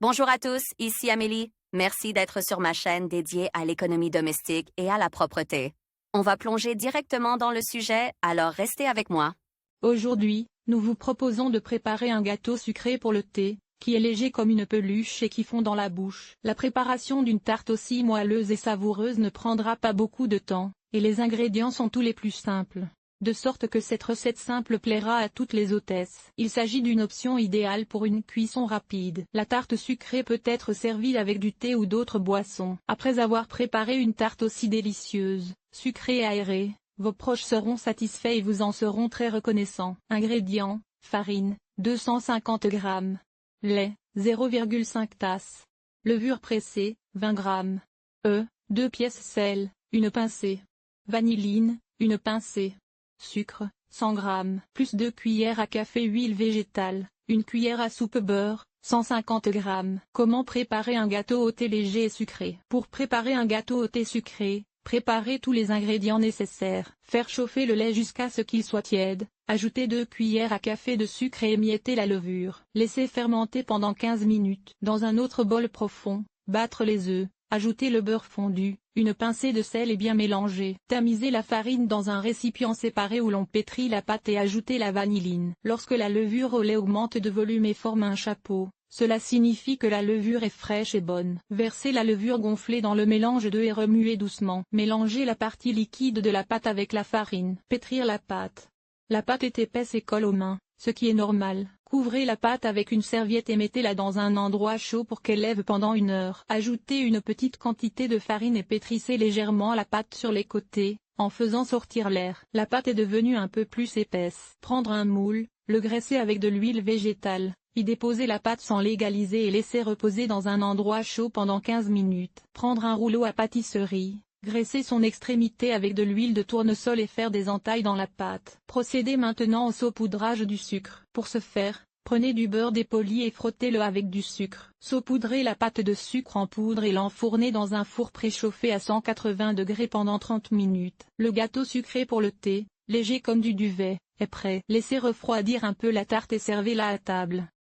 Bonjour à tous, ici Amélie. Merci d'être sur ma chaîne dédiée à l'économie domestique et à la propreté. On va plonger directement dans le sujet, alors restez avec moi. Aujourd'hui, nous vous proposons de préparer un gâteau sucré pour le thé, qui est léger comme une peluche et qui fond dans la bouche. La préparation d'une tarte aussi moelleuse et savoureuse ne prendra pas beaucoup de temps, et les ingrédients sont tous les plus simples. De sorte que cette recette simple plaira à toutes les hôtesses. Il s'agit d'une option idéale pour une cuisson rapide. La tarte sucrée peut être servie avec du thé ou d'autres boissons. Après avoir préparé une tarte aussi délicieuse, sucrée et aérée, vos proches seront satisfaits et vous en seront très reconnaissants. Ingrédients: farine, 250 g. Lait, 0,5 tasse. Levure pressée, 20 g. 2 pièces sel, une pincée. Vanilline, une pincée. Sucre, 100 g. Plus 2 cuillères à café huile végétale, une cuillère à soupe beurre, 150 g. Comment préparer un gâteau au thé léger et sucré? Pour préparer un gâteau au thé sucré, préparez tous les ingrédients nécessaires. Faire chauffer le lait jusqu'à ce qu'il soit tiède, ajouter 2 cuillères à café de sucre et émietter la levure. Laisser fermenter pendant 15 minutes. Dans un autre bol profond, battre les œufs, ajouter le beurre fondu, une pincée de sel et bien mélanger. Tamiser la farine dans un récipient séparé où l'on pétrit la pâte et ajouter la vanilline. Lorsque la levure au lait augmente de volume et forme un chapeau, cela signifie que la levure est fraîche et bonne. Versez la levure gonflée dans le mélange d'œufs et remuez doucement. Mélangez la partie liquide de la pâte avec la farine. Pétrir la pâte. La pâte est épaisse et colle aux mains, ce qui est normal. Couvrez la pâte avec une serviette et mettez-la dans un endroit chaud pour qu'elle lève pendant 1 heure. Ajoutez une petite quantité de farine et pétrissez légèrement la pâte sur les côtés, en faisant sortir l'air. La pâte est devenue un peu plus épaisse. Prendre un moule, le graisser avec de l'huile végétale, y déposer la pâte sans l'égaliser et laisser reposer dans un endroit chaud pendant 15 minutes. Prendre un rouleau à pâtisserie, graisser son extrémité avec de l'huile de tournesol et faire des entailles dans la pâte. Procédez maintenant au saupoudrage du sucre. Pour ce faire, prenez du beurre dépoli et frottez-le avec du sucre. Saupoudrez la pâte de sucre en poudre et l'enfournez dans un four préchauffé à 180 degrés pendant 30 minutes. Le gâteau sucré pour le thé, léger comme du duvet, est prêt. Laissez refroidir un peu la tarte et servez-la à table.